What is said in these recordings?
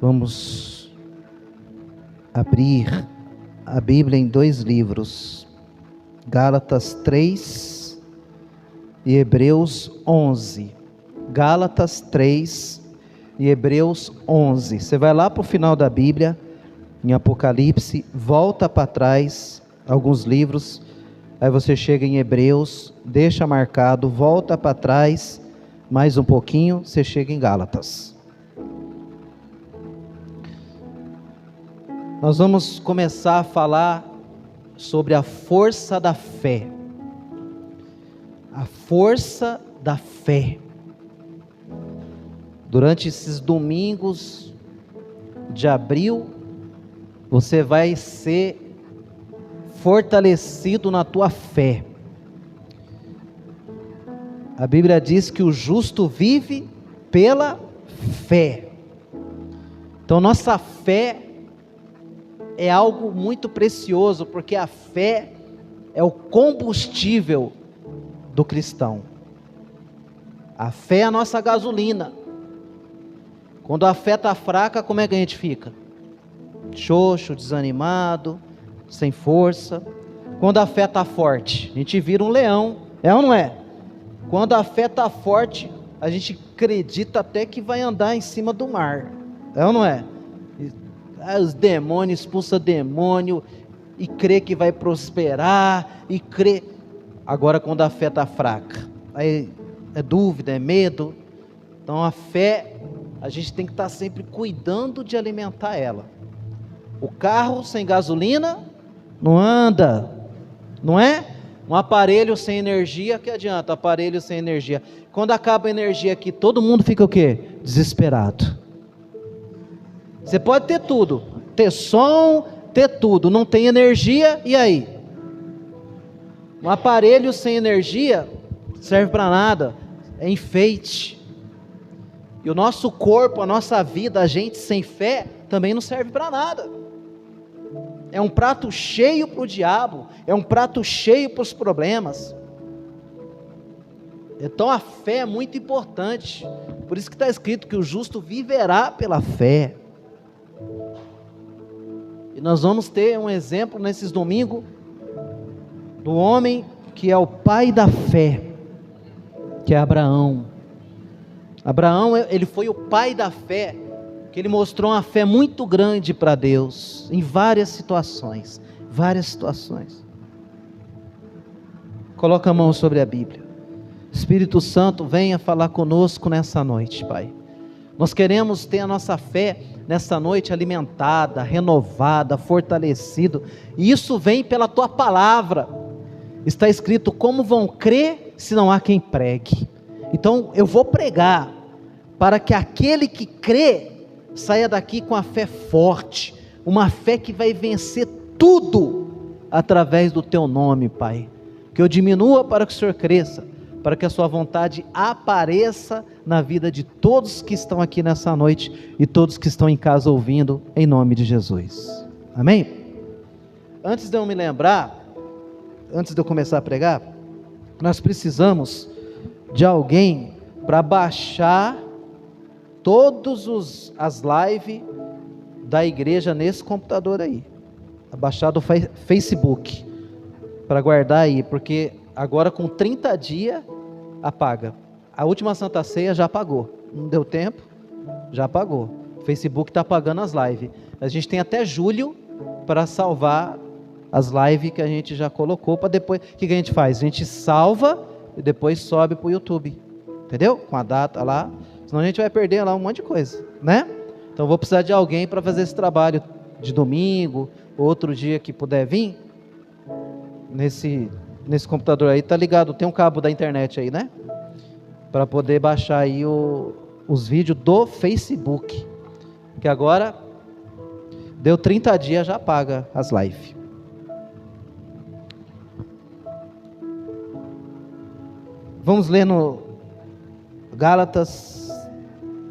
Vamos abrir a Bíblia em dois livros, Gálatas 3 e Hebreus 11. Gálatas 3 e Hebreus 11. Você vai lá para o final da Bíblia, em Apocalipse, volta para trás alguns livros, aí você chega em Hebreus, deixa marcado, volta para trás mais um pouquinho, você chega em Gálatas. Nós vamos começar a falar sobre a força da fé. A força da fé. Durante esses domingos de abril, você vai ser fortalecido na tua fé. A Bíblia diz que o justo vive pela fé. Então nossa fé é algo muito precioso, porque a fé é o combustível do cristão. A fé é a nossa gasolina. Quando a fé está fraca, como é que a gente fica? Xoxo, desanimado, sem força. Quando a fé está forte, a gente vira um leão, é ou não é? Quando a fé está forte, a gente acredita até que vai andar em cima do mar, é ou não é? Os demônios, expulsa demônio, e crê que vai prosperar, e crê. Agora quando a fé está fraca, aí é dúvida, é medo. Então a fé, a gente tem que estar sempre cuidando de alimentar ela. O carro sem gasolina não anda, não é? Um aparelho sem energia, que adianta? Aparelho sem energia. Quando acaba a energia aqui, todo mundo fica o quê? Desesperado. Você pode ter tudo, ter som, ter tudo, não tem energia, e aí? Um aparelho sem energia serve para nada, é enfeite. E o nosso corpo, a nossa vida, a gente sem fé, também não serve para nada. É um prato cheio para o diabo, é um prato cheio para os problemas. Então a fé é muito importante, por isso que está escrito que o justo viverá pela fé. E nós vamos ter um exemplo nesses domingos, do homem que é o pai da fé, que é Abraão. Abraão, ele foi o pai da fé, que ele mostrou uma fé muito grande para Deus, em várias situações, Coloca a mão sobre a Bíblia. Espírito Santo, venha falar conosco nessa noite, Pai. Nós queremos ter a nossa fé nessa noite alimentada, renovada, fortalecida, e isso vem pela Tua palavra. Está escrito: como vão crer se não há quem pregue? Então eu vou pregar, para que aquele que crê saia daqui com a fé forte, uma fé que vai vencer tudo, através do Teu nome, Pai. Que eu diminua para que o Senhor cresça, para que a Sua vontade apareça na vida de todos que estão aqui nessa noite, e todos que estão em casa ouvindo, em nome de Jesus, amém? Antes de eu me lembrar, antes de eu começar a pregar, nós precisamos de alguém para baixar todas as lives da igreja nesse computador aí, abaixar do Facebook, para guardar aí, porque agora com 30 dias apaga. A última Santa Ceia já apagou, não deu tempo, já apagou. O Facebook está apagando as lives. A gente tem até julho para salvar as lives que a gente já colocou, para depois, o que a gente faz? A gente salva e depois sobe para o YouTube, entendeu? Com a data lá, senão a gente vai perder lá um monte de coisa, né? Então vou precisar de alguém para fazer esse trabalho de domingo, outro dia que puder vir, nesse computador aí, tá ligado, tem um cabo da internet aí, né? Para poder baixar aí os vídeos do Facebook, que agora deu 30 dias, já apaga as lives. Vamos ler no Gálatas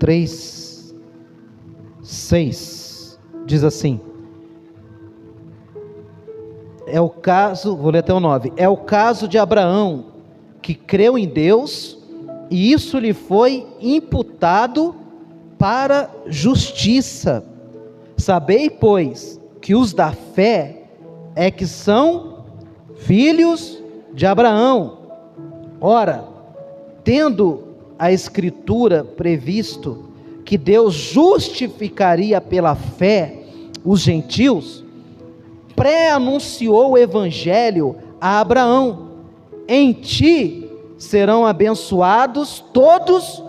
3, 6, diz assim: é o caso, vou ler até o 9, é o caso de Abraão, que creu em Deus, e isso lhe foi imputado para justiça. Sabei, pois, que os da fé é que são filhos de Abraão. Ora, tendo a Escritura previsto que Deus justificaria pela fé os gentios, pré-anunciou o Evangelho a Abraão: em ti serão abençoados todos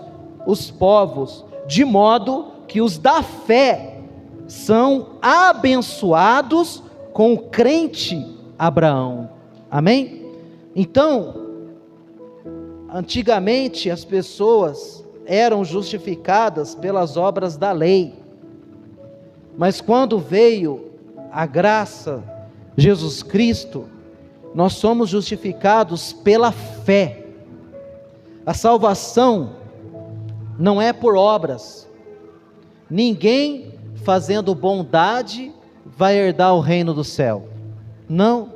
os povos, de modo que os da fé são abençoados com o crente Abraão. Amém? Então, antigamente as pessoas eram justificadas pelas obras da lei, mas quando veio a graça, Jesus Cristo, nós somos justificados pela fé. A salvação não é por obras. Ninguém fazendo bondade vai herdar o reino do céu. Não.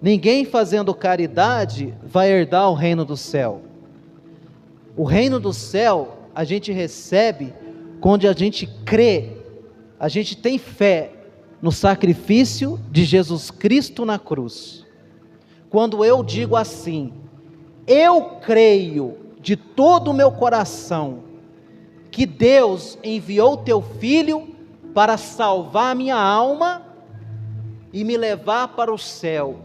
Ninguém fazendo caridade vai herdar o reino do céu. O reino do céu a gente recebe quando a gente crê, a gente tem fé no sacrifício de Jesus Cristo na cruz. Quando eu digo assim: eu creio de todo o meu coração que Deus enviou o teu Filho para salvar a minha alma e me levar para o céu,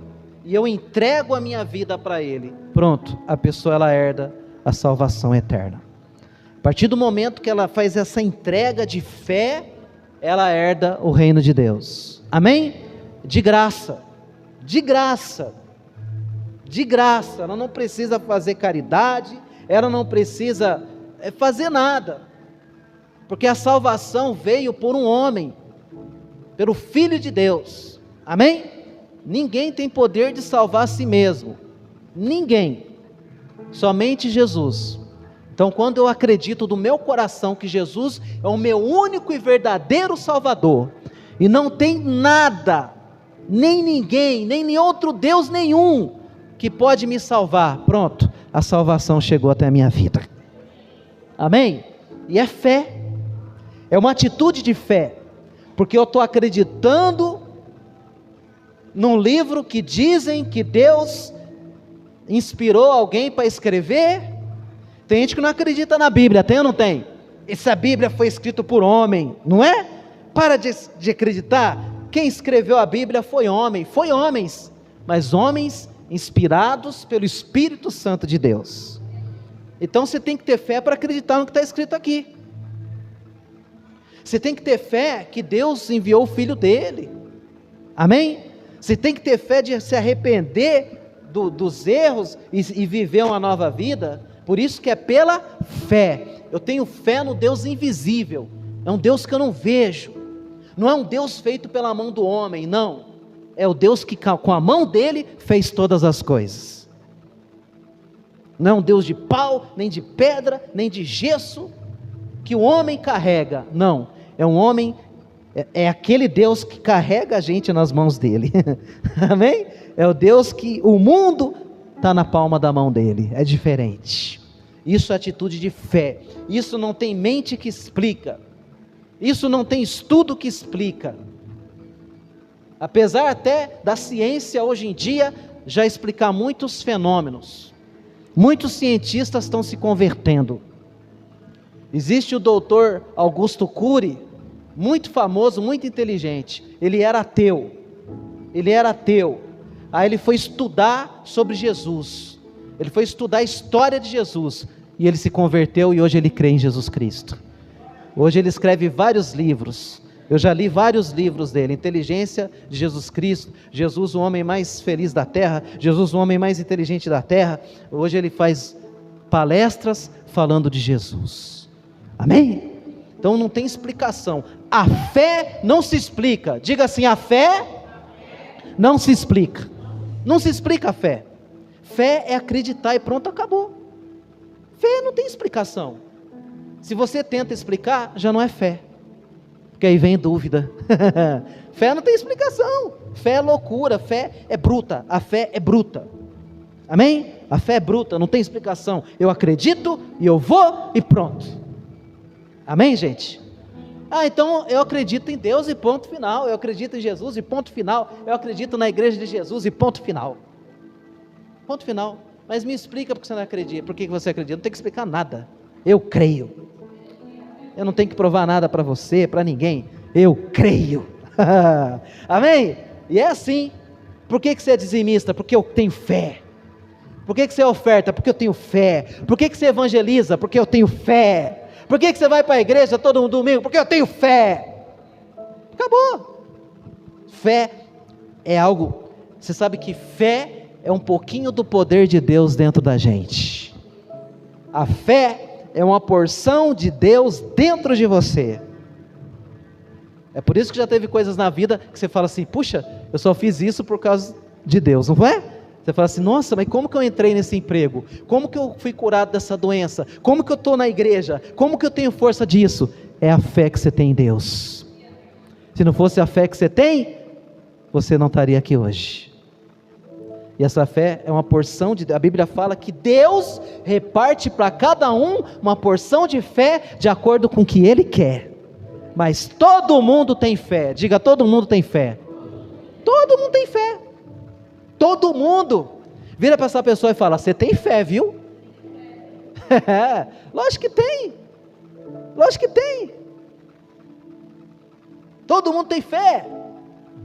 e eu entrego a minha vida para Ele, pronto, a pessoa ela herda a salvação eterna. A partir do momento que ela faz essa entrega de fé, ela herda o reino de Deus. Amém? De graça, de graça, de graça. Ela não precisa fazer caridade, ela não precisa fazer nada, porque a salvação veio por um homem, pelo Filho de Deus. Amém? Ninguém tem poder de salvar a si mesmo, ninguém, somente Jesus. Então, quando eu acredito do meu coração que Jesus é o meu único e verdadeiro Salvador, e não tem nada, nem ninguém, nem outro Deus nenhum, que pode me salvar, pronto, a salvação chegou até a minha vida. Amém? E é fé, é uma atitude de fé, porque eu estou acreditando num livro que dizem que Deus inspirou alguém para escrever. Tem gente que não acredita na Bíblia, tem ou não tem? Essa Bíblia foi escrita por homem, não é? Para de acreditar. Quem escreveu a Bíblia foi homens, mas homens inspirados pelo Espírito Santo de Deus. Então você tem que ter fé para acreditar no que está escrito aqui. Você tem que ter fé que Deus enviou o Filho dele. Amém? Você tem que ter fé de se arrepender dos erros e viver uma nova vida. Por isso que é pela fé. Eu tenho fé no Deus invisível. É um Deus que eu não vejo. Não é um Deus feito pela mão do homem, não. É o Deus que com a mão dele fez todas as coisas. Não é um Deus de pau, nem de pedra, nem de gesso, que o homem carrega. Não, é um homem, é aquele Deus que carrega a gente nas mãos dele. Amém? É o Deus que o mundo está na palma da mão dele. É diferente. Isso é atitude de fé. Isso não tem mente que explica. Isso não tem estudo que explica. Apesar até da ciência hoje em dia já explicar muitos fenômenos. Muitos cientistas estão se convertendo. Existe o doutor Augusto Cury, muito famoso, muito inteligente. Ele era ateu. Aí ele foi estudar sobre Jesus. Ele foi estudar a história de Jesus. E ele se converteu e hoje ele crê em Jesus Cristo. Hoje ele escreve vários livros. Eu já li vários livros dele. Inteligência de Jesus Cristo. Jesus, o homem mais feliz da terra. Jesus, o homem mais inteligente da terra. Hoje ele faz palestras falando de Jesus. Amém? Então não tem explicação. A fé não se explica. Diga assim: a fé não se explica. Não se explica a fé. Fé é acreditar e pronto, acabou. Fé não tem explicação. Se você tenta explicar, já não é fé, porque aí vem dúvida. Fé não tem explicação. Fé é loucura, fé é bruta. A fé é bruta. Amém? A fé é bruta, não tem explicação. Eu acredito e eu vou e pronto. Amém, gente? Então eu acredito em Deus e ponto final, eu acredito em Jesus e ponto final, eu acredito na igreja de Jesus e ponto final. Ponto final. Mas me explica porque você não acredita, por que você acredita? Não tem que explicar nada, eu creio. Eu não tenho que provar nada para você, para ninguém, eu creio. Amém? E é assim. Por que você é dizimista? Porque eu tenho fé. Por que você oferta? Porque eu tenho fé. Por que você evangeliza? Porque eu tenho fé. Por que você vai para a igreja todo domingo? Porque eu tenho fé. Acabou. Fé é algo, você sabe que fé é um pouquinho do poder de Deus dentro da gente. A fé é uma porção de Deus dentro de você. É por isso que já teve coisas na vida que você fala assim, puxa, eu só fiz isso por causa de Deus, não é? Você fala assim, nossa, mas como que eu entrei nesse emprego? Como que eu fui curado dessa doença? Como que eu estou na igreja? Como que eu tenho força disso? É a fé que você tem em Deus. Se não fosse a fé que você tem, você não estaria aqui hoje. E essa fé é uma porção de... A Bíblia fala que Deus reparte para cada um uma porção de fé de acordo com o que Ele quer. Mas todo mundo tem fé. Diga, todo mundo tem fé. Todo mundo tem fé. Todo mundo. Vira para essa pessoa e fala, você tem fé, viu? Lógico que tem. Lógico que tem. Todo mundo tem fé.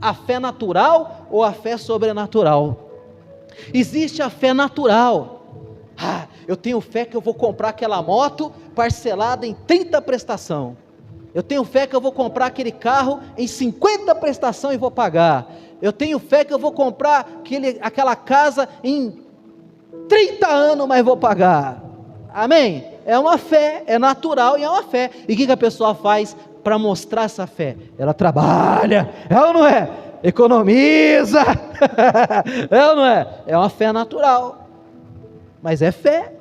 A fé natural ou a fé sobrenatural? Existe a fé natural. Eu tenho fé que eu vou comprar aquela moto parcelada em 30 prestação. Eu tenho fé que eu vou comprar aquele carro em 50 prestação e vou pagar. Eu tenho fé que eu vou comprar aquela casa em 30 anos, mas vou pagar. Amém? É uma fé, é natural e é uma fé. E o que a pessoa faz para mostrar essa fé? Ela trabalha, é ou não é? Economiza, é ou não é? É uma fé natural. Mas é fé,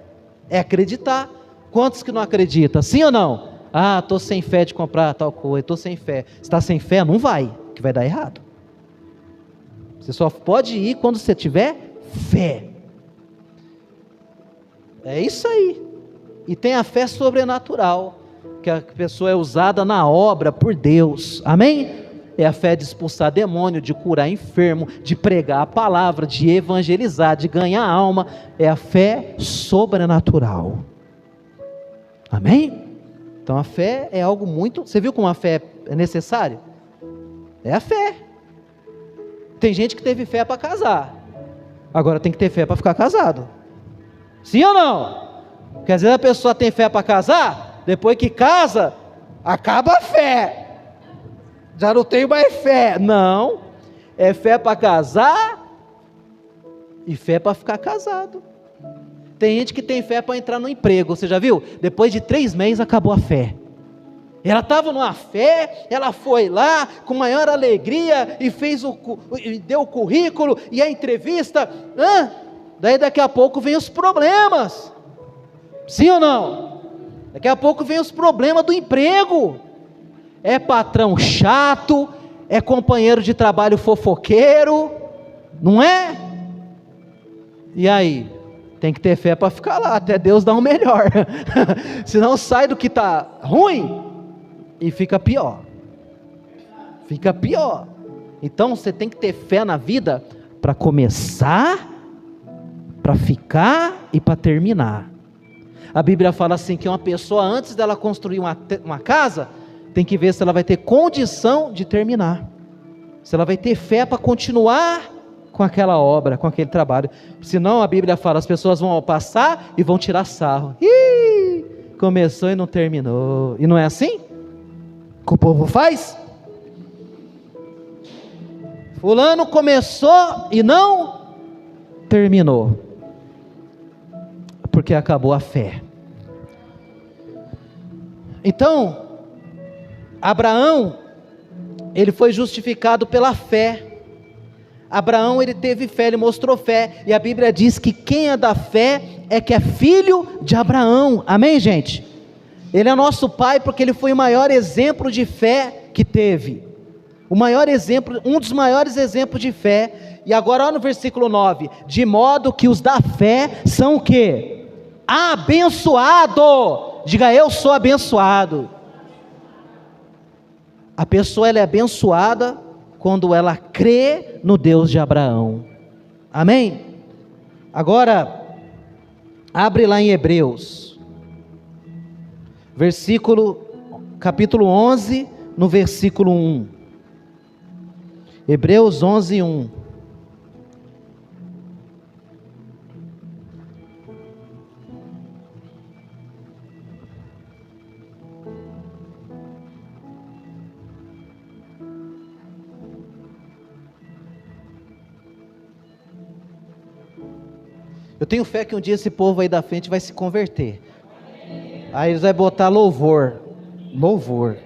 é acreditar. Quantos que não acreditam? Sim ou não? Estou sem fé de comprar tal coisa, estou sem fé. Se está sem fé, não vai, que vai dar errado. Você só pode ir quando você tiver fé. É isso aí. E tem a fé sobrenatural, que a pessoa é usada na obra por Deus. Amém? É a fé de expulsar demônio, de curar enfermo, de pregar a palavra, de evangelizar, de ganhar alma. É a fé sobrenatural. Amém? Então a fé é algo muito... Você viu como a fé é necessária? É a fé. Tem gente que teve fé para casar. Agora tem que ter fé para ficar casado. Sim ou não? Porque às vezes a pessoa tem fé para casar, depois que casa, acaba a fé. Já não tenho mais fé. Não. É fé para casar e fé para ficar casado. Tem gente que tem fé para entrar no emprego, você já viu? Depois de 3 meses acabou a fé. Ela estava numa fé, ela foi lá com maior alegria e deu o currículo e a entrevista. Daí daqui a pouco vem os problemas. Sim ou não? Daqui a pouco vem os problemas do emprego. É patrão chato, é companheiro de trabalho fofoqueiro, não é? E aí? Tem que ter fé para ficar lá, até Deus dar um melhor. Senão sai do que está ruim e fica pior. Fica pior. Então você tem que ter fé na vida para começar, para ficar e para terminar. A Bíblia fala assim que uma pessoa, antes dela construir uma casa, tem que ver se ela vai ter condição de terminar. Se ela vai ter fé para continuar com aquela obra, com aquele trabalho. Senão a Bíblia fala, as pessoas vão passar e vão tirar sarro. Começou e não terminou. E não é assim que o povo faz? Fulano começou e não terminou. Porque acabou a fé. Então, Abraão, ele foi justificado pela fé. Abraão, ele teve fé, ele mostrou fé, e a Bíblia diz que quem é da fé é que é filho de Abraão. Amém, gente? Ele é nosso pai porque ele foi o maior exemplo de fé que teve. O maior exemplo, um dos maiores exemplos de fé. E agora olha no versículo 9, de modo que os da fé são o quê? Abençoado. Diga, eu sou abençoado. A pessoa ela é abençoada quando ela crê no Deus de Abraão. Amém? Agora, abre lá em Hebreus, capítulo 11, no versículo 1. Hebreus 11, 1. Eu tenho fé que um dia esse povo aí da frente vai se converter. Aí eles vão botar louvor. Louvor.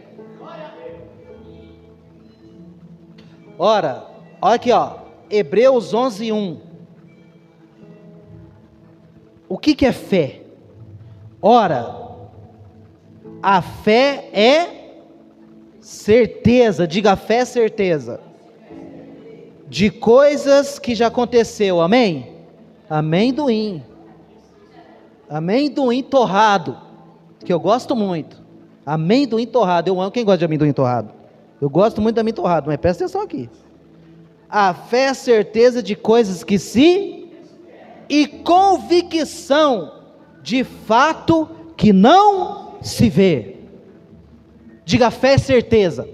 Ora, olha aqui, ó. Hebreus 11, 1. O que é fé? Ora, a fé é certeza. Diga, a fé é certeza de coisas que já aconteceu. Amém? Amendoim torrado, que eu gosto muito. Amendoim torrado, eu amo. Quem gosta de amendoim torrado? Eu gosto muito de amendoim torrado, mas presta atenção aqui. A fé é a certeza de coisas que se, e convicção de fato que não se vê. Diga, a fé é certeza.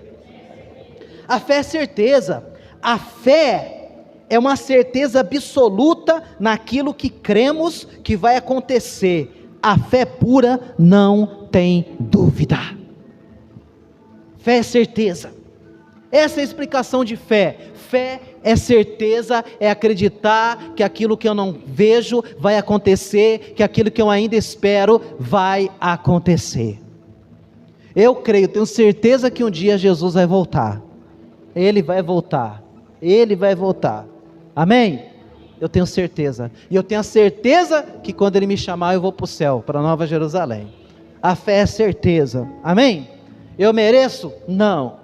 A fé é certeza. A fé é uma certeza absoluta naquilo que cremos que vai acontecer. A fé pura não tem dúvida. Fé é certeza. Essa é a explicação de fé. Fé é certeza, é acreditar que aquilo que eu não vejo vai acontecer, que aquilo que eu ainda espero vai acontecer. Eu creio, tenho certeza que um dia Jesus vai voltar. Ele vai voltar. Ele vai voltar. Amém? Eu tenho certeza. E eu tenho a certeza que quando Ele me chamar eu vou para o céu, para a Nova Jerusalém. A fé é certeza. Amém? Eu mereço? Não.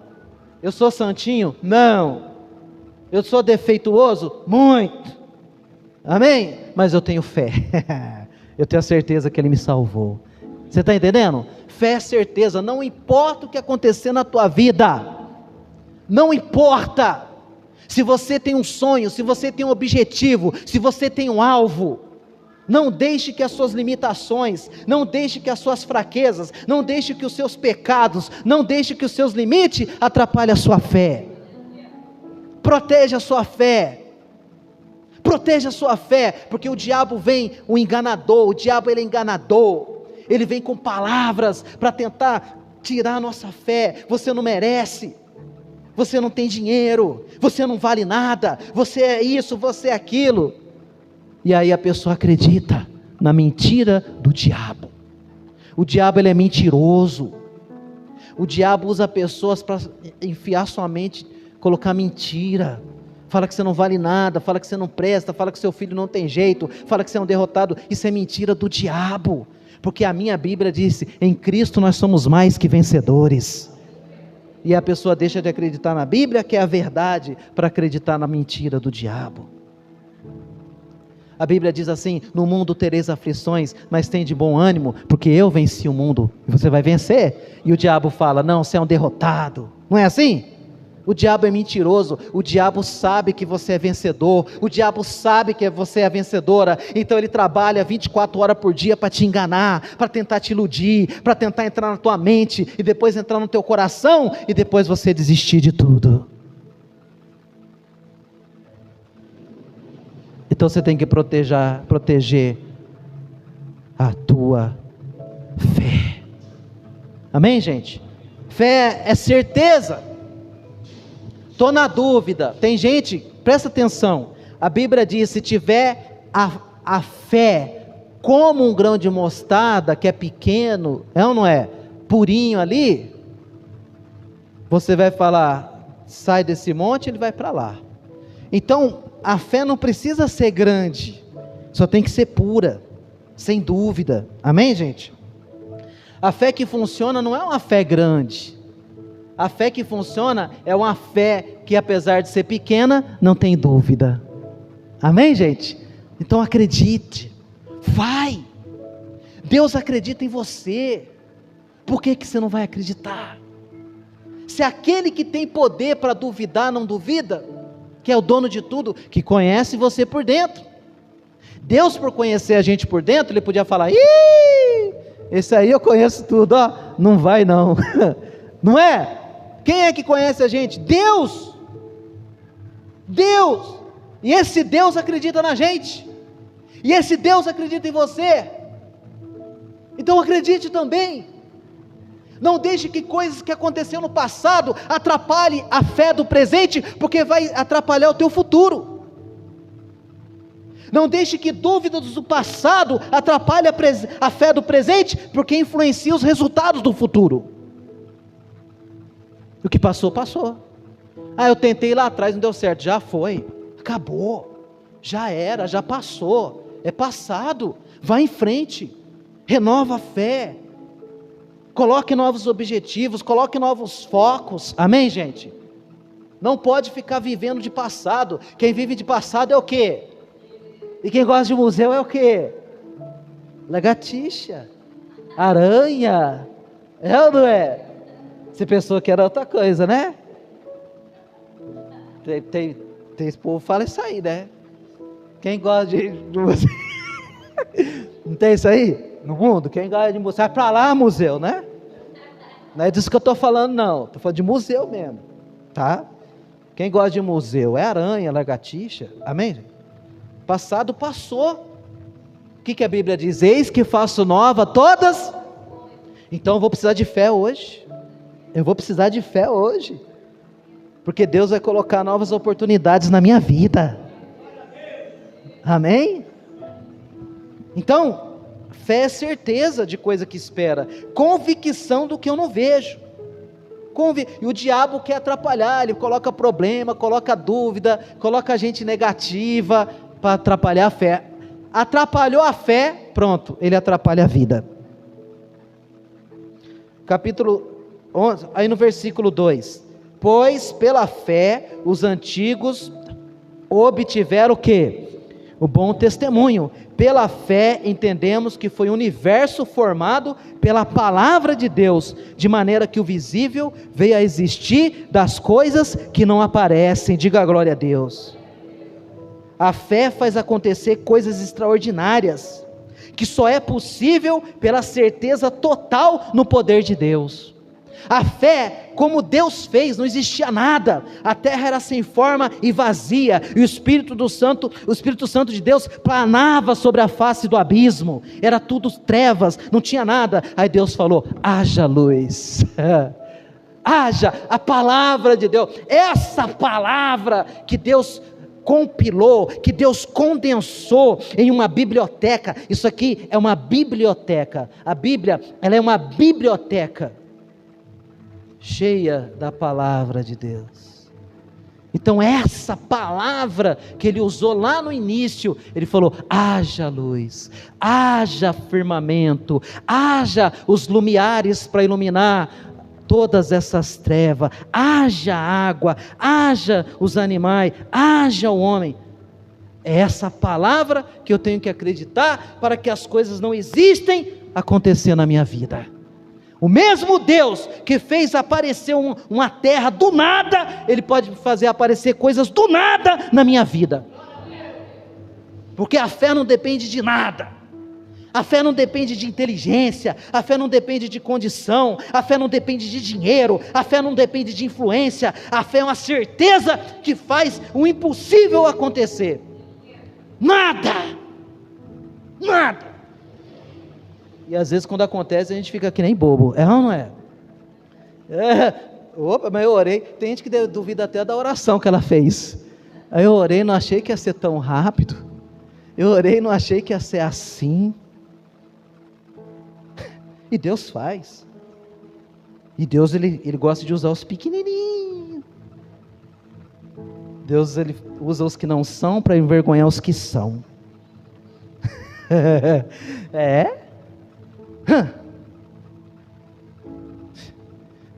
Eu sou santinho? Não. Eu sou defeituoso? Muito. Amém? Mas eu tenho fé. Eu tenho a certeza que Ele me salvou. Você está entendendo? Fé é certeza. Não importa o que acontecer na tua vida. Não importa. Se você tem um sonho, se você tem um objetivo, se você tem um alvo, não deixe que as suas limitações, não deixe que as suas fraquezas, não deixe que os seus pecados, não deixe que os seus limites atrapalhem a sua fé. Proteja a sua fé. Proteja a sua fé, porque o diabo vem, o enganador, o diabo ele é enganador. Ele vem com palavras para tentar tirar a nossa fé. Você não merece. Você não tem dinheiro, você não vale nada, você é isso, você é aquilo. E aí a pessoa acredita na mentira do diabo. O diabo ele é mentiroso. O diabo usa pessoas para enfiar sua mente, colocar mentira. Fala que você não vale nada, fala que você não presta, fala que seu filho não tem jeito, fala que você é um derrotado. Isso é mentira do diabo. Porque a minha Bíblia disse, em Cristo nós somos mais que vencedores. E a pessoa deixa de acreditar na Bíblia, que é a verdade, para acreditar na mentira do diabo. A Bíblia diz assim, no mundo tereis aflições, mas tem de bom ânimo, porque eu venci o mundo, e você vai vencer. E o diabo fala, não, você é um derrotado. Não é assim? O diabo é mentiroso, o diabo sabe que você é vencedor, o diabo sabe que você é vencedora, então ele trabalha 24 horas por dia para te enganar, para tentar te iludir, para tentar entrar na tua mente, e depois entrar no teu coração, e depois você desistir de tudo. Então você tem que proteger a tua fé. Amém, gente? Fé é certeza. Estou na dúvida. Tem gente, presta atenção, a Bíblia diz, se tiver a fé como um grão de mostarda, que é pequeno, é ou não é? Purinho ali, você vai falar, sai desse monte, ele vai para lá. Então, a fé não precisa ser grande, só tem que ser pura, sem dúvida. Amém, gente? A fé que funciona não é uma fé grande. A fé que funciona é uma fé que, apesar de ser pequena, não tem dúvida. Amém, gente? Então acredite, vai. Deus acredita em você. Por que você não vai acreditar? Se aquele que tem poder para duvidar não duvida, que é o dono de tudo, que conhece você por dentro. Deus, por conhecer a gente por dentro, Ele podia falar: ih, esse aí eu conheço tudo, ó, não vai não. Não é? Quem é que conhece a gente? Deus. Deus. E esse Deus acredita na gente. E esse Deus acredita em você. Então acredite também. Não deixe que coisas que aconteceram no passado atrapalhe a fé do presente, porque vai atrapalhar o teu futuro. Não deixe que dúvidas do passado atrapalhe a fé do presente, porque influencia os resultados do futuro. O que passou, passou. Eu tentei lá atrás, não deu certo. Já foi, acabou, já era, já passou, é passado. Vai em frente, renova a fé, coloque novos objetivos, coloque novos focos. Amém, gente? Não pode ficar vivendo de passado. Quem vive de passado é o quê? E quem gosta de museu é o quê? Lagartixa, aranha, é ou não é? Você pensou que era outra coisa, né? Tem esse povo que fala isso aí, né? Quem gosta de museu? Não tem isso aí? No mundo? Quem gosta de museu? Vai pra lá, museu, né? Não é disso que eu estou falando, não. Estou falando de museu mesmo, tá? Quem gosta de museu é aranha, lagartixa. Amém, gente? Passado passou. O que a Bíblia diz? Eis que faço nova todas. Então eu vou precisar de fé hoje. Eu vou precisar de fé hoje. Porque Deus vai colocar novas oportunidades na minha vida. Amém? Então, fé é certeza de coisa que espera, convicção do que eu não vejo. E o diabo quer atrapalhar, ele coloca problema, coloca dúvida, coloca gente negativa para atrapalhar a fé. Atrapalhou a fé, pronto, ele atrapalha a vida. Capítulo 11, aí no versículo 2: pois pela fé os antigos obtiveram o quê? O bom testemunho. Pela fé entendemos que foi o universo formado pela palavra de Deus, de maneira que o visível veio a existir das coisas que não aparecem. Diga glória a Deus. A fé faz acontecer coisas extraordinárias, que só é possível pela certeza total no poder de Deus. A fé, como Deus fez, não existia nada, a terra era sem forma e vazia, e o Espírito Santo de Deus planava sobre a face do abismo, era tudo trevas, não tinha nada. Aí Deus falou: haja luz. Haja, a palavra de Deus, essa palavra que Deus compilou, que Deus condensou em uma biblioteca. Isso aqui é uma biblioteca. A Bíblia, ela é uma biblioteca cheia da palavra de Deus. Então essa palavra que ele usou lá no início, ele falou: haja luz, haja firmamento, haja os lumiares para iluminar todas essas trevas, haja água, haja os animais, haja o homem. É essa palavra que eu tenho que acreditar para que as coisas não existem acontecer na minha vida. O mesmo Deus que fez aparecer uma terra do nada, Ele pode fazer aparecer coisas do nada na minha vida. Porque a fé não depende de nada. A fé não depende de inteligência, a fé não depende de condição, a fé não depende de dinheiro, a fé não depende de influência. A fé é uma certeza que faz o impossível acontecer. Nada. E às vezes quando acontece a gente fica que nem bobo, é ou não é? Opa, mas eu orei. Tem gente que duvida até da oração que ela fez. Aí eu orei, não achei que ia ser tão rápido. Eu orei, não achei que ia ser assim. E Deus faz. E Deus, ele gosta de usar os pequenininhos. Deus, ele usa os que não são para envergonhar os que são.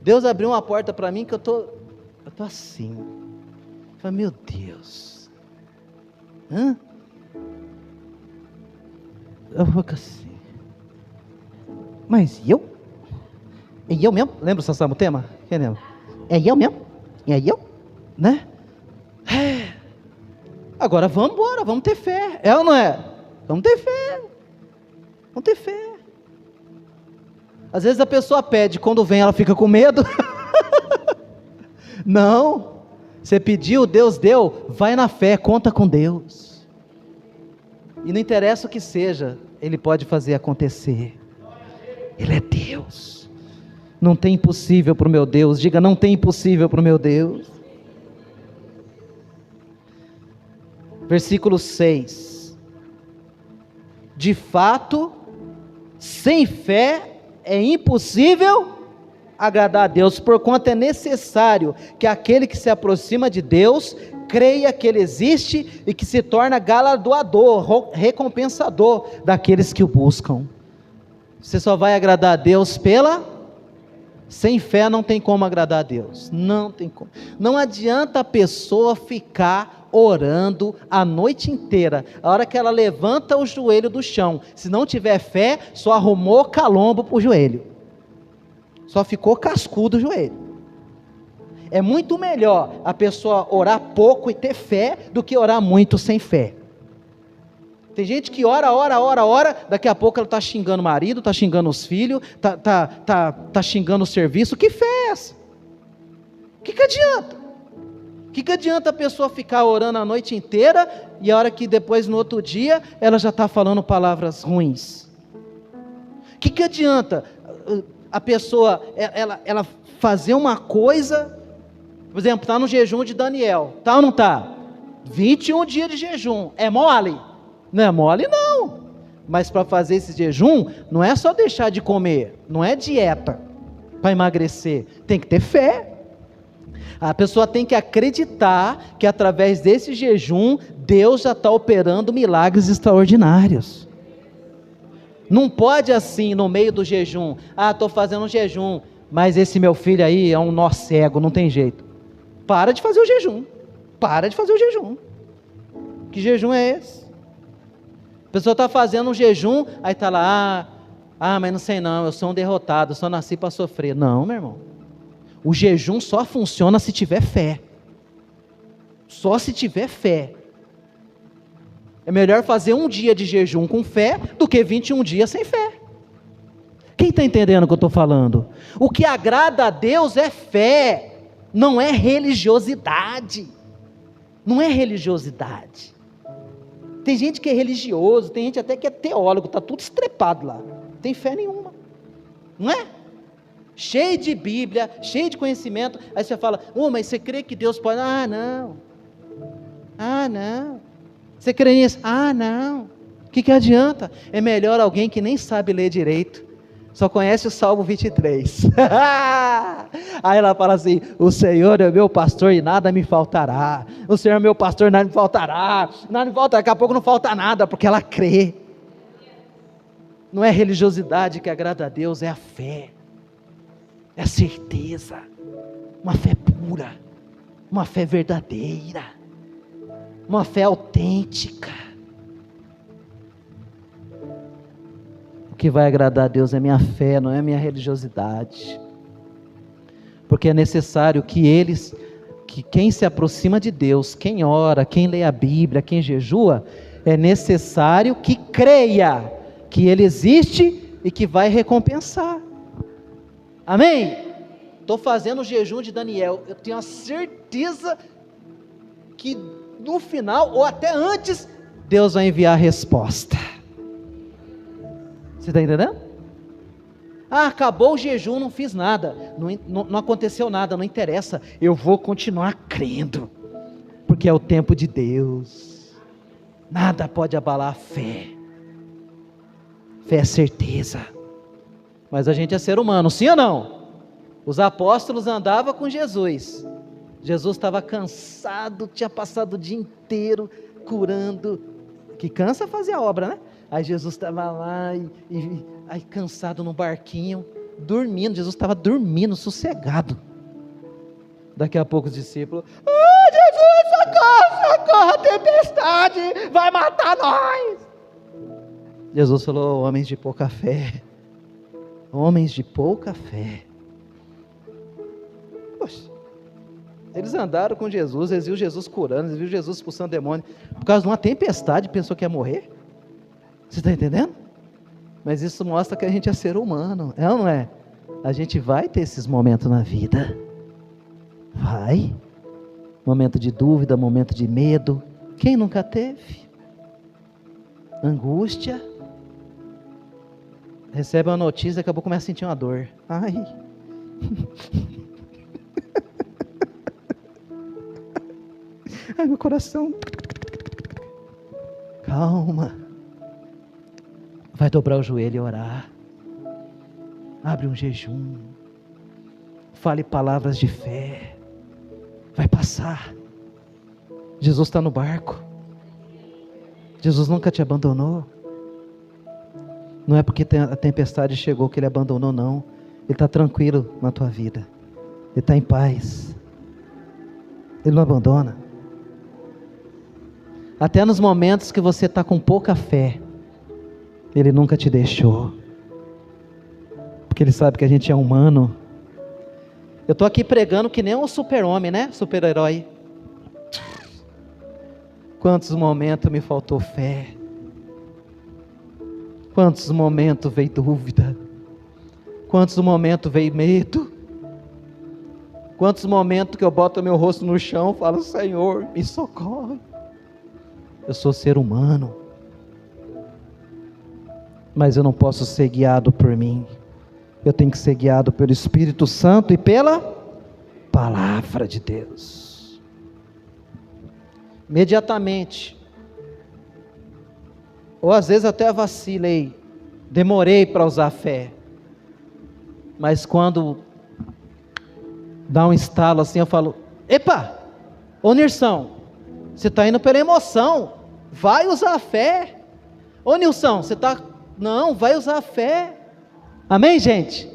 Deus abriu uma porta para mim que eu tô assim. Eu falei: meu Deus. Eu vou assim. Mas eu? E eu mesmo? Lembra o Salmo tema? Quem lembra? É eu mesmo? É eu? Né? Agora vamos embora, vamos ter fé. É ou não é? Vamos ter fé. Vamos ter fé. Às vezes a pessoa pede, quando vem ela fica com medo. Não. Você pediu, Deus deu, vai na fé, conta com Deus. E não interessa o que seja, Ele pode fazer acontecer. Ele é Deus. Não tem impossível para o meu Deus. Diga, não tem impossível para o meu Deus. Versículo 6. De fato, sem fé é impossível agradar a Deus, porquanto é necessário que aquele que se aproxima de Deus creia que Ele existe e que se torna galardoador, recompensador daqueles que o buscam. Você só vai agradar a Deus sem fé não tem como agradar a Deus, não tem como. Não adianta a pessoa ficar orando a noite inteira, a hora que ela levanta o joelho do chão, se não tiver fé, só arrumou calombo para o joelho, só ficou cascudo o joelho. É muito melhor a pessoa orar pouco e ter fé, do que orar muito sem fé. Tem gente que ora, daqui a pouco ela está xingando o marido, está xingando os filhos, está xingando o serviço. Que fé é essa? O que adianta? O que adianta a pessoa ficar orando a noite inteira, e a hora que depois no outro dia, ela já está falando palavras ruins? O que adianta a pessoa, ela fazer uma coisa, por exemplo, está no jejum de Daniel, está ou não está? 21 dias de jejum, é mole? Não é mole não, mas para fazer esse jejum, não é só deixar de comer, não é dieta para emagrecer, tem que ter fé. A pessoa tem que acreditar que através desse jejum, Deus já está operando milagres extraordinários. Não pode assim, no meio do jejum, estou fazendo um jejum, mas esse meu filho aí é um nó cego, não tem jeito. Para de fazer o jejum, que jejum é esse? A pessoa está fazendo um jejum, aí está lá, mas não sei não, eu sou um derrotado, eu só nasci para sofrer. Não, meu irmão, o jejum só funciona se tiver fé, só se tiver fé. É melhor fazer um dia de jejum com fé, do que 21 dias sem fé. Quem está entendendo o que eu estou falando? O que agrada a Deus é fé, não é religiosidade, não é religiosidade. Tem gente que é religioso, tem gente até que é teólogo, está tudo estrepado lá, não tem fé nenhuma, não é? Cheio de Bíblia, cheio de conhecimento, aí você fala, mas você crê que Deus pode? Não, você crê nisso? Não, o que adianta? É melhor alguém que nem sabe ler direito, só conhece o Salmo 23, aí ela fala assim, o Senhor é meu pastor e nada me faltará, o Senhor é meu pastor e nada me faltará, daqui a pouco não falta nada, porque ela crê. Não é religiosidade que agrada a Deus, é a fé, é a certeza, uma fé pura, uma fé verdadeira, uma fé autêntica. O que vai agradar a Deus é minha fé, não é minha religiosidade, porque é necessário que quem se aproxima de Deus, quem ora, quem lê a Bíblia, quem jejua, é necessário que creia que Ele existe e que vai recompensar. Amém? Estou fazendo o jejum de Daniel, eu tenho a certeza que no final, ou até antes, Deus vai enviar a resposta. Você está entendendo? Acabou o jejum, não fiz nada, não aconteceu nada, não interessa, eu vou continuar crendo, porque é o tempo de Deus, nada pode abalar a fé, fé é certeza, mas a gente é ser humano, sim ou não? Os apóstolos andavam com Jesus estava cansado, tinha passado o dia inteiro curando, que cansa fazer a obra, né? Aí Jesus estava lá, aí cansado no barquinho, dormindo, Jesus estava dormindo, sossegado. Daqui a pouco os discípulos, Jesus, socorro, a tempestade vai matar nós. Jesus falou, homens de pouca fé, homens de pouca fé. Poxa, Eles andaram com Jesus, eles viram Jesus curando, eles viram Jesus expulsando demônio. Por causa de uma tempestade, pensou que ia morrer. Você está entendendo? Mas isso mostra que a gente é ser humano, é ou não é? A gente vai ter esses momentos na vida. Vai. Momento de dúvida, momento de medo. Quem nunca teve? Angústia. Recebe uma notícia, daqui a pouco começa a sentir uma dor. Ai. Ai, meu coração. Calma. Vai dobrar o joelho e orar. Abre um jejum. Fale palavras de fé. Vai passar. Jesus está no barco. Jesus nunca te abandonou. Não é porque a tempestade chegou que Ele abandonou, não. Ele está tranquilo na tua vida. Ele está em paz. Ele não abandona. Até nos momentos que você está com pouca fé, Ele nunca te deixou. Porque Ele sabe que a gente é humano. Eu estou aqui pregando que nem um super-homem, né? Super-herói. Quantos momentos me faltou fé. Quantos momentos veio dúvida. Quantos momentos veio medo. Quantos momentos que eu boto meu rosto no chão e falo, Senhor, me socorre. Eu sou ser humano. Mas eu não posso ser guiado por mim. Eu tenho que ser guiado pelo Espírito Santo e pela Palavra de Deus. Imediatamente. Ou às vezes até vacilei. Demorei para usar fé. Mas quando dá um estalo assim, eu falo, epa, ô Nilson, você está indo pela emoção. Vai usar a fé. Ô Nilson, você está... Não, vai usar a fé. Amém, gente?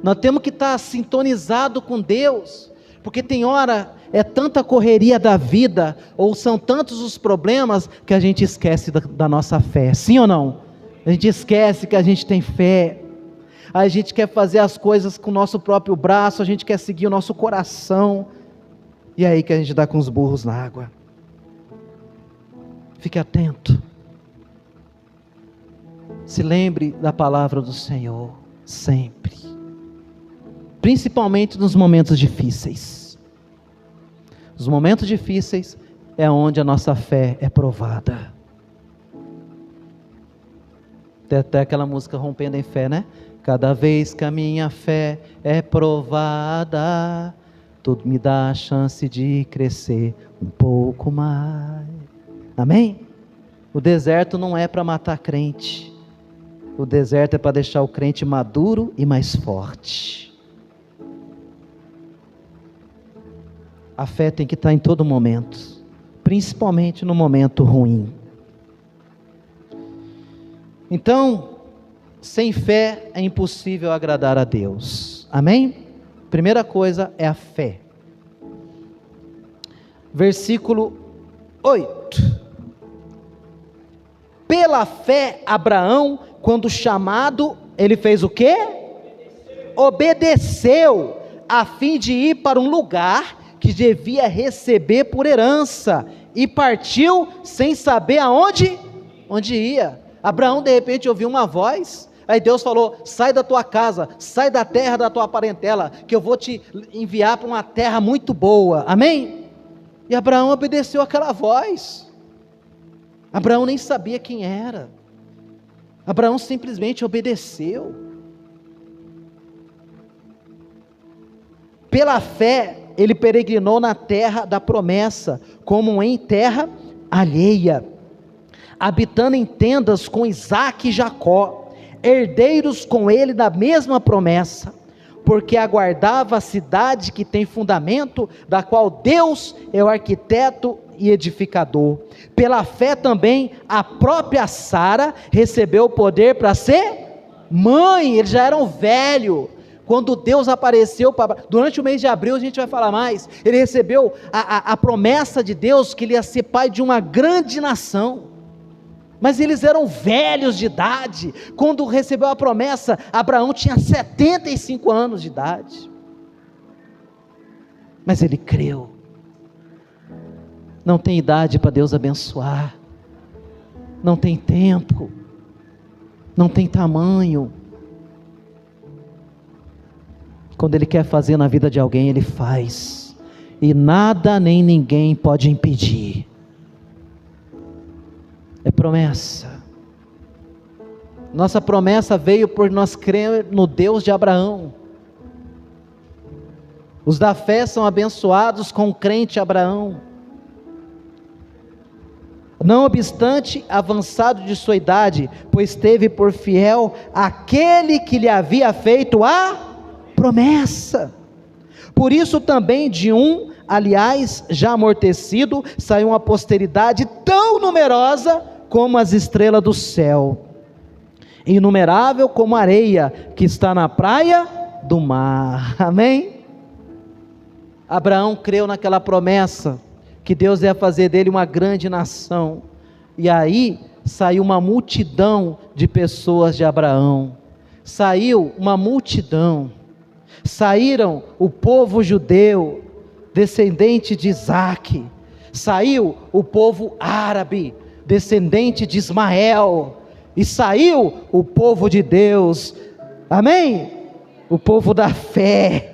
Nós temos que estar sintonizado com Deus, porque tem hora, é tanta correria da vida, ou são tantos os problemas, que a gente esquece da nossa fé, sim ou não? A gente esquece que a gente tem fé, a gente quer fazer as coisas com o nosso próprio braço, a gente quer seguir o nosso coração, e é aí que a gente dá com os burros na água. Fique atento. Se lembre da palavra do Senhor, sempre. Principalmente nos momentos difíceis. Os momentos difíceis é onde a nossa fé é provada. Tem até aquela música Rompendo em Fé, né? Cada vez que a minha fé é provada, tudo me dá a chance de crescer um pouco mais. Amém? O deserto não é para matar crente. O deserto é para deixar o crente maduro e mais forte. A fé tem que estar em todo momento, principalmente no momento ruim. Então, sem fé é impossível agradar a Deus. Amém? Primeira coisa é a fé. Versículo 8. Pela fé, Abraão, quando chamado, ele fez o quê? Obedeceu, a fim de ir para um lugar que devia receber por herança, e partiu sem saber aonde ia. Abraão de repente ouviu uma voz, aí Deus falou, sai da tua casa, sai da terra da tua parentela, que eu vou te enviar para uma terra muito boa, amém? E Abraão obedeceu aquela voz. Abraão nem sabia quem era. Abraão simplesmente obedeceu. Pela fé, ele peregrinou na terra da promessa, como em terra alheia, habitando em tendas com Isaque e Jacó, herdeiros com ele da mesma promessa, porque aguardava a cidade que tem fundamento, da qual Deus é o arquiteto e edificador. Pela fé também a própria Sara recebeu o poder para ser mãe. Eles já eram velhos quando Deus apareceu durante o mês de abril. A gente vai falar mais. Ele recebeu a promessa de Deus que ele ia ser pai de uma grande nação, mas eles eram velhos de idade. Quando recebeu a promessa, Abraão tinha 75 anos de idade. Mas ele creu. Não tem idade para Deus abençoar. Não tem tempo. Não tem tamanho. Quando Ele quer fazer na vida de alguém, Ele faz. E nada nem ninguém pode impedir. É promessa. Nossa promessa veio por nós crer no Deus de Abraão. Os da fé são abençoados com o crente Abraão. Não obstante avançado de sua idade, pois teve por fiel aquele que lhe havia feito a promessa. Por isso também de um, aliás, já amortecido, saiu uma posteridade tão numerosa como as estrelas do céu, inumerável como a areia que está na praia do mar. Amém? Abraão creu naquela promessa, que Deus ia fazer dele uma grande nação, e aí saiu uma multidão de pessoas de Abraão, saiu uma multidão, saíram o povo judeu, descendente de Isaque, saiu o povo árabe, descendente de Ismael, e saiu o povo de Deus, amém? O povo da fé.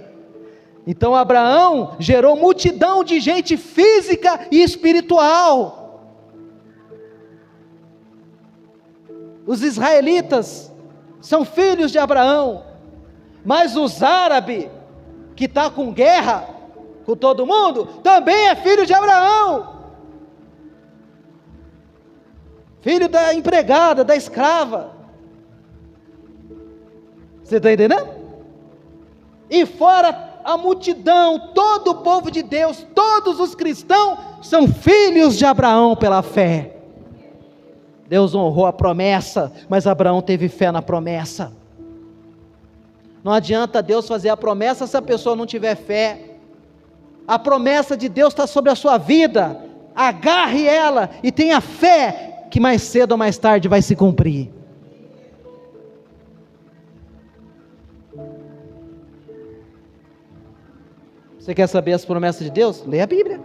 Então Abraão gerou multidão de gente física e espiritual. Os israelitas são filhos de Abraão, mas os árabes, que está com guerra com todo mundo, também é filho de Abraão. Filho da empregada, da escrava. Você está entendendo? E fora a multidão, todo o povo de Deus, todos os cristãos são filhos de Abraão pela fé. Deus honrou a promessa, mas Abraão teve fé na promessa. Não adianta Deus fazer a promessa se a pessoa não tiver fé. A promessa de Deus está sobre a sua vida, agarre ela e tenha fé que mais cedo ou mais tarde vai se cumprir. Você quer saber as promessas de Deus? Leia a Bíblia.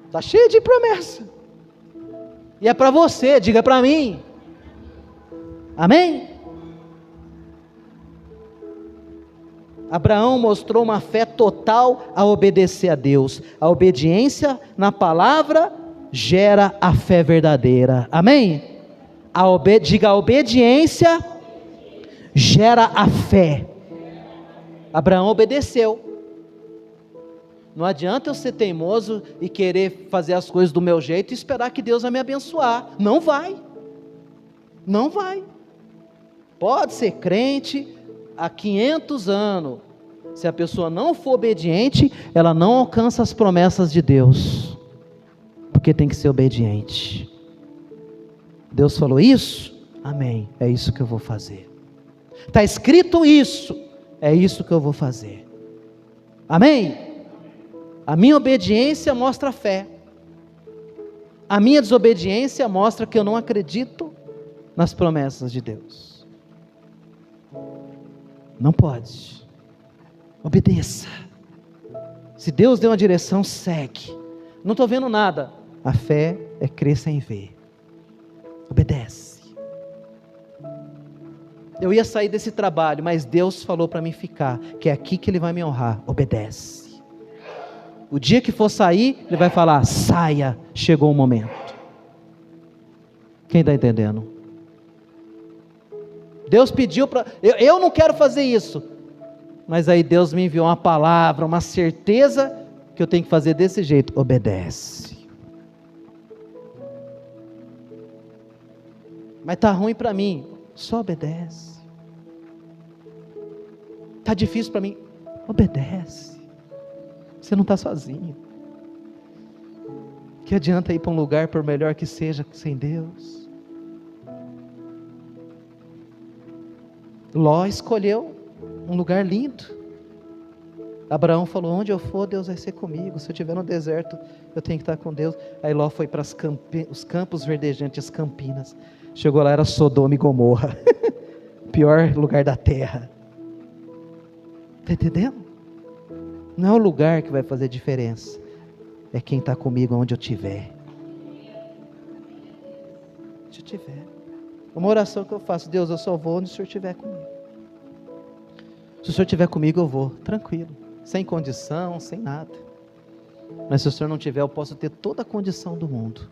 Está cheia de promessa. E é para você, diga para mim. Amém? Abraão mostrou uma fé total a obedecer a Deus. A obediência na palavra gera a fé verdadeira. Amém? Diga, a obediência gera a fé. Abraão obedeceu. Não adianta eu ser teimoso e querer fazer as coisas do meu jeito e esperar que Deus vai me abençoar. Não vai. Não vai. Pode ser crente há 500 anos. Se a pessoa não for obediente, ela não alcança as promessas de Deus. Porque tem que ser obediente. Deus falou isso? Amém. É isso que eu vou fazer. Está escrito isso. É isso que eu vou fazer. Amém? A minha obediência mostra a fé. A minha desobediência mostra que eu não acredito nas promessas de Deus. Não pode. Obedeça. Se Deus deu uma direção, segue. Não estou vendo nada. A fé é crer sem ver. Obedece. Eu ia sair desse trabalho, mas Deus falou para mim ficar, que é aqui que Ele vai me honrar. Obedece. O dia que for sair, Ele vai falar, saia, chegou o momento. Quem está entendendo? Deus pediu para... Eu não quero fazer isso. Mas aí Deus me enviou uma palavra, uma certeza, que eu tenho que fazer desse jeito. Obedece. Mas está ruim para mim. Só obedece. Está difícil para mim. Obedece. Você não está sozinho. Que adianta ir para um lugar, por melhor que seja, sem Deus? Ló escolheu um lugar lindo. Abraão falou, onde eu for, Deus vai ser comigo. Se eu estiver no deserto, eu tenho que estar com Deus. Aí Ló foi para os campos verdejantes, as campinas. Chegou lá, era Sodoma e Gomorra. Pior lugar da terra. Está entendendo? Não é o lugar que vai fazer diferença, é quem está comigo onde eu estiver. Onde eu estiver. Uma oração que eu faço: Deus, eu só vou onde o Senhor estiver comigo. Se o Senhor estiver comigo, eu vou, tranquilo, sem condição, sem nada. Mas se o Senhor não tiver, eu posso ter toda a condição do mundo,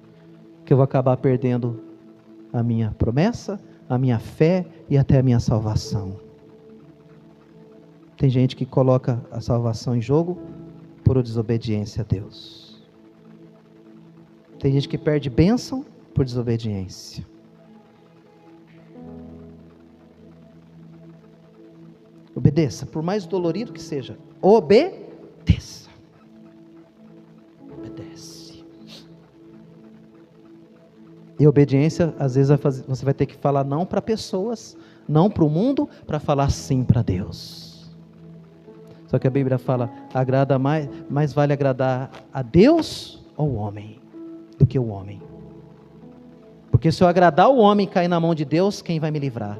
que eu vou acabar perdendo a minha promessa, a minha fé e até a minha salvação. Tem gente que coloca a salvação em jogo por desobediência a Deus. Tem gente que perde bênção por desobediência. Obedeça, por mais dolorido que seja, obedeça. Obedece. E obediência, às vezes você vai ter que falar não para pessoas, não para o mundo, para falar sim para Deus. Só que a Bíblia fala, mais vale agradar a Deus ou o homem, do que o homem. Porque se eu agradar o homem e cair na mão de Deus, quem vai me livrar?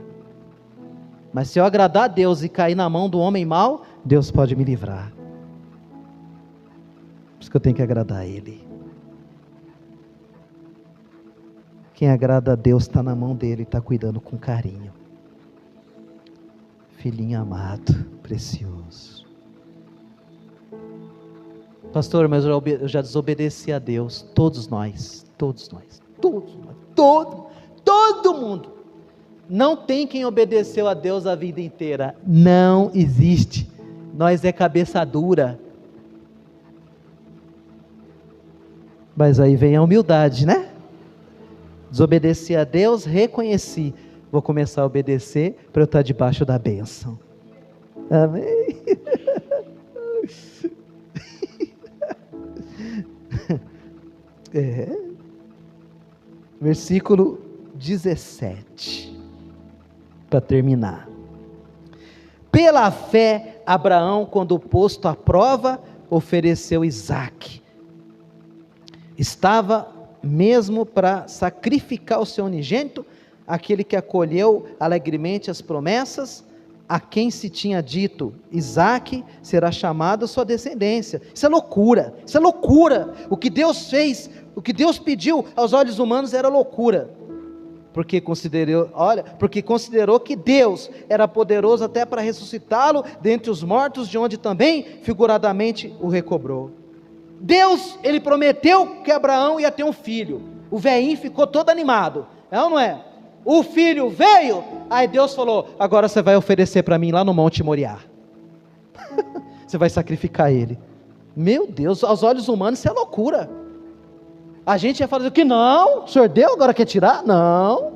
Mas se eu agradar a Deus e cair na mão do homem mau, Deus pode me livrar. Por isso que eu tenho que agradar a Ele. Quem agrada a Deus está na mão dEle, está cuidando com carinho. Filhinho amado, precioso. Pastor, mas eu já desobedeci a Deus. Todos nós, todo mundo. Não tem quem obedeceu a Deus a vida inteira. Não existe. Nós é cabeça dura. Mas aí vem a humildade, né? Desobedeci a Deus, reconheci. Vou começar a obedecer para eu estar debaixo da bênção. Amém? Versículo 17. Para terminar. Pela fé, Abraão, quando posto à prova, ofereceu Isaque. Estava mesmo para sacrificar o seu unigênito, aquele que acolheu alegremente as promessas, a quem se tinha dito: Isaque será chamado sua descendência. Isso é loucura, isso é loucura. O que Deus fez, o que Deus pediu aos olhos humanos era loucura. Porque considerou que Deus era poderoso até para ressuscitá-lo dentre os mortos, de onde também figuradamente o recobrou. Deus, ele prometeu que Abraão ia ter um filho. O velhinho ficou todo animado, é ou não é? O filho veio, aí Deus falou: agora você vai oferecer para mim lá no Monte Moriá. Você vai sacrificar ele. Meu Deus, aos olhos humanos isso é loucura. A gente ia falar que não, o Senhor deu, agora quer tirar? Não.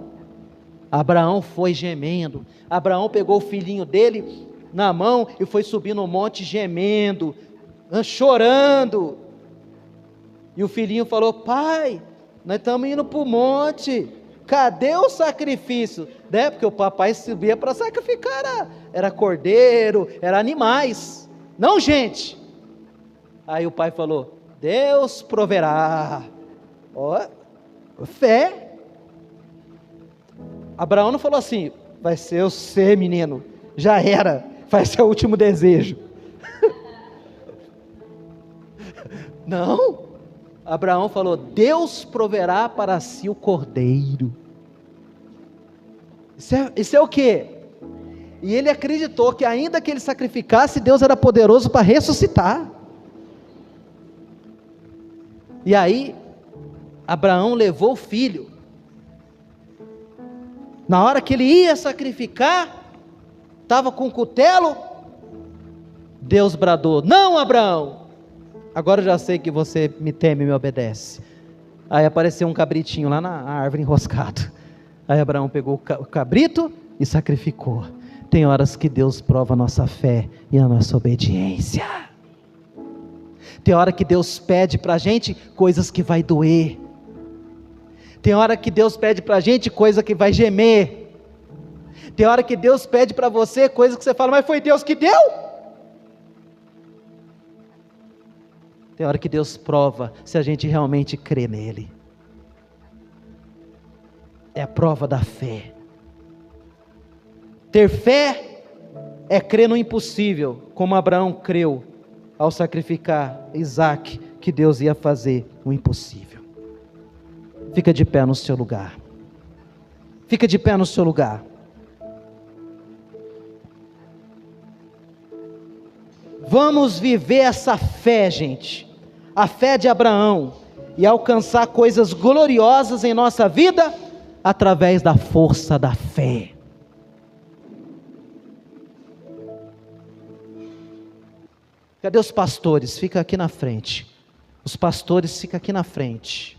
Abraão foi gemendo. Abraão pegou o filhinho dele na mão e foi subir no monte gemendo, chorando. E o filhinho falou: pai, nós estamos indo para o monte, cadê o sacrifício? Né? Porque o papai subia para sacrificar, era cordeiro, era animais, não gente. Aí o pai falou: Deus proverá. Ó, fé. Abraão não falou assim: vai ser você, menino, já era, vai ser o último desejo. Não, Abraão falou: Deus proverá para si o cordeiro. Isso é o quê? E ele acreditou que ainda que ele sacrificasse, Deus era poderoso para ressuscitar. E aí Abraão levou o filho. Na hora que ele ia sacrificar, estava com o cutelo, Deus bradou: não, Abraão, agora eu já sei que você me teme e me obedece. Aí apareceu um cabritinho lá na árvore enroscado. Aí Abraão pegou o cabrito e sacrificou. Tem horas que Deus prova a nossa fé e a nossa obediência. Tem hora que Deus pede para a gente coisas que vai doer. Tem hora que Deus pede para a gente coisa que vai gemer. Tem hora que Deus pede para você coisa que você fala: mas foi Deus que deu? Tem hora que Deus prova se a gente realmente crê nele. É a prova da fé. Ter fé é crer no impossível, como Abraão creu, ao sacrificar Isaac, que Deus ia fazer o impossível. Fica de pé no seu lugar. Fica de pé no seu lugar. Vamos viver essa fé, gente. A fé de Abraão. E alcançar coisas gloriosas em nossa vida, através da força da fé. Cadê os pastores? Fica aqui na frente. Os pastores ficam aqui na frente.